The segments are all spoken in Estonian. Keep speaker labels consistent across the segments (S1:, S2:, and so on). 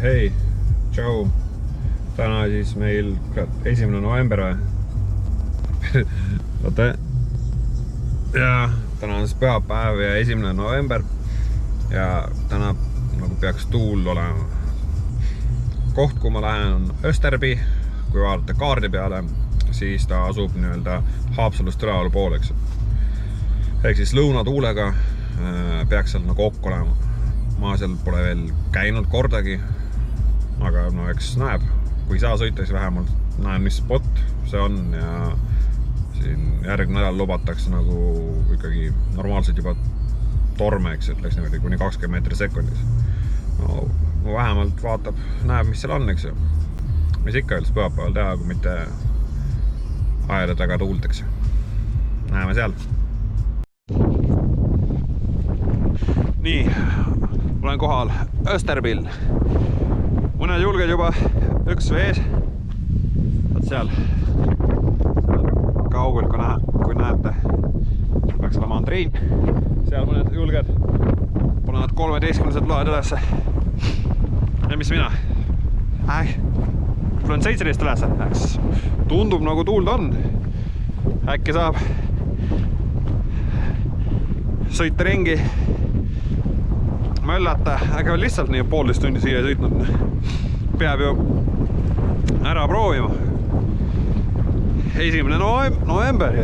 S1: Hei, tšau. Täna siis meil 1. november või? Oota. Ja täna on siis pühapäev ja 1. november. Ja täna nagu peaks tuul olema. Koht, kuhu ma lähen, on Österby. Kui vaadata kaardi peale, siis ta asub nii-öelda Haapsalust üleval pool, eks. Ehk siis lõunatuulega peaks seal nagu okk olema. Ma seal pole veel käinud kordagi, aga no eks näeb. Kui saa sõita, siis vähemalt näen, mis spot see on ja siin järgmine nädal lubatakse nagu ikkagi normaalselt juba torme, eks, ütleks niimoodi kuni 20 meetri sekundis. No vähemalt vaatab, näeb, mis seal on, eks ju. Mis ikka üldse pühapäeval teha, kui mitte ajada taga tuult, eks. Näeme seal. Nii, olen kohal Österbyl. Mõned julged juba üks vees. Seal kaugelt, kui näete, peaks olema Andrein. Seal mõned julged. Pole nad 13 loed ülesse. Ja mis mina? Mul on 17 ülesse. Tundub nagu tuuld on. Äkki saab sõita ringi, möllata, aga lihtsalt nii 1,5 tundi siia sõitnud. Peab ju ära proovima. 1. november.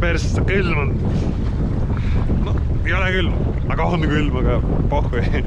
S1: Persse külm on. No, ei ole külm, aga on külm, aga pohhui.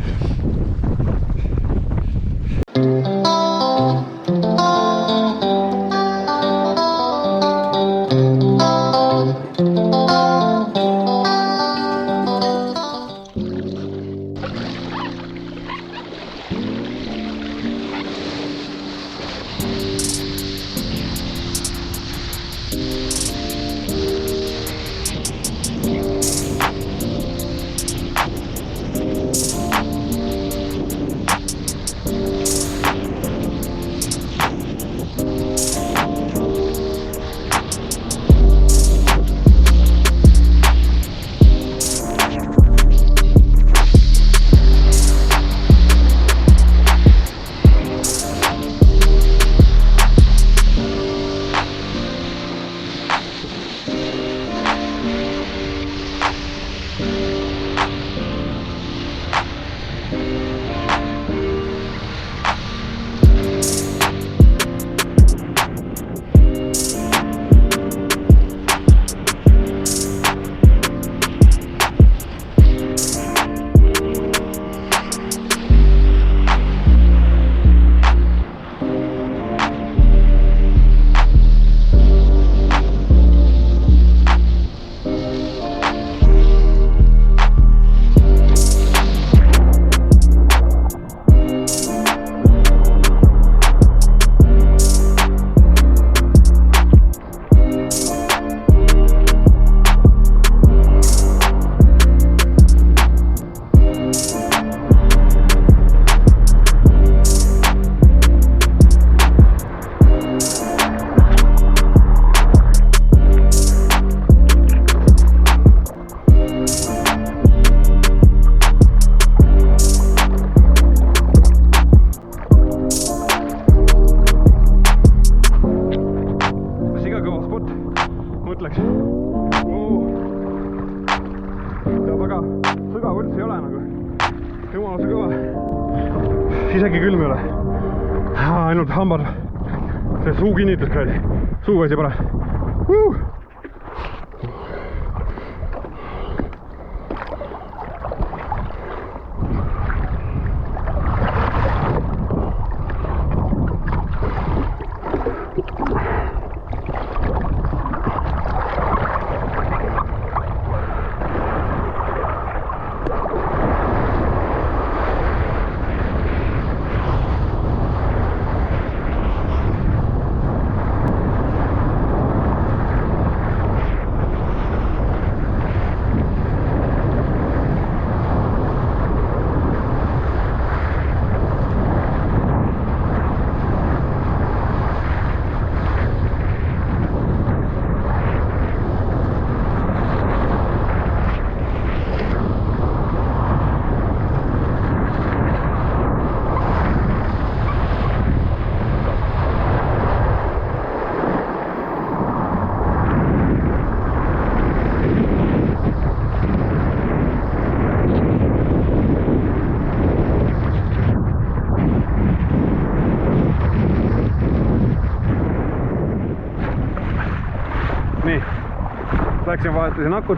S1: Isegi külm ei ole. Ainult hambad. See suu kinnitus käidi. Suu võisi pole. Läksin, vahetasin akud,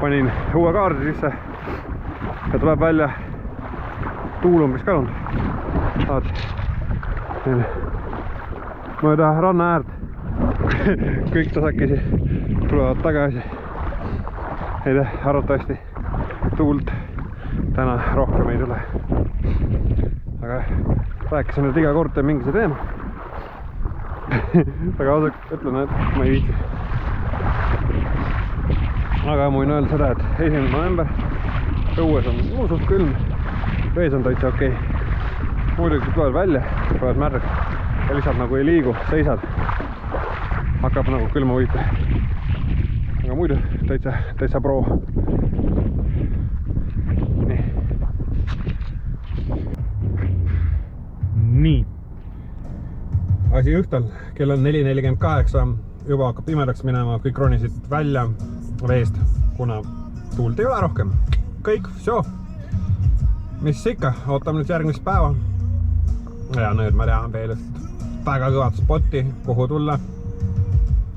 S1: panin uue kaardi sisse ja tuleb välja tuul umbes kadunud. Mööda ranna äärt kõik tasakesi tulevad tagasi. Ei tea, arvatavasti tuult täna rohkem ei tule. Aga rääkisin, et iga kord teeb mingi see teema. Aga ausalt ütlen, et ma ei viitsi. Aga ma võin öelda seda, et 1. november õues on suht külm, vees on täitsa okei. Muidugi tulevad välja, tulevad märg ja lihtsalt nagu ei liigu, seisad, hakkab nagu külma võita. Aga muidu täitsa pro. Nii. Asi õhtul, kell on 4:48, juba hakkab pimedaks minema, kõik ronisid välja veest, kuna tuult ei ole rohkem. Kõik, soo. Mis ikka, ootame nüüd järgmist päeva. Ja nüüd ma tean veel väga kõvat spotti, kuhu tulla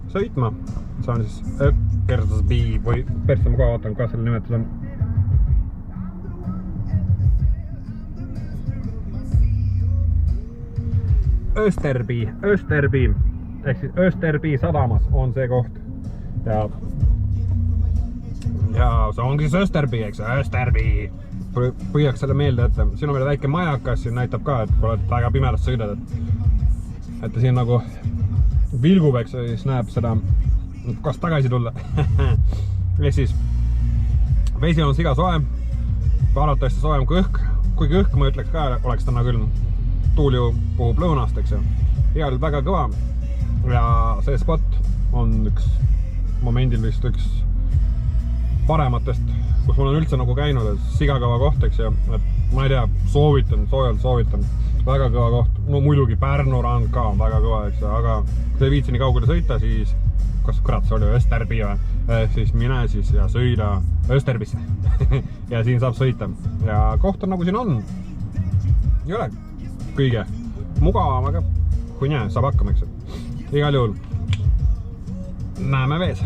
S1: sõitma. See on siis Ökersby või persse ma kohe ootan, ka selle nimetus on. Österby ehk siis Österby sadamas on see koht ja see ongi siis Österby, eks Österby. Püüaks selle meelde, et siin on veel väike majakas, siin näitab ka, et kui oled väga pimedast sõidad, et siin nagu vilgub, eks siis näeb seda, kas tagasi tulla. Ja siis vesi on siga soe, arvatavasti soojem kui õhk, kuigi õhk ma ütleks ka, oleks täna külm. Tuul ju puhub lõunast, eks ju. Igal väga kõva ja see spot on momendil vist üks parematest, kus mul on üldse nagu käinud, et sigakõva koht, eks ju. Et ma ei tea, soojalt soovitan. Väga kõva koht. No muidugi Pärnu rand ka on väga kõva, eks ju, aga kui ei viitsi nii kaugele sõita, siis kas kurat see oli Österby või? Siis mine siis ja sõida Österbisse. Ja siin saab sõita. Ja koht on nagu siin on. Ei ole kõige mugavam, aga kui näe, saab hakkama, eks. Igal juhul näeme vees.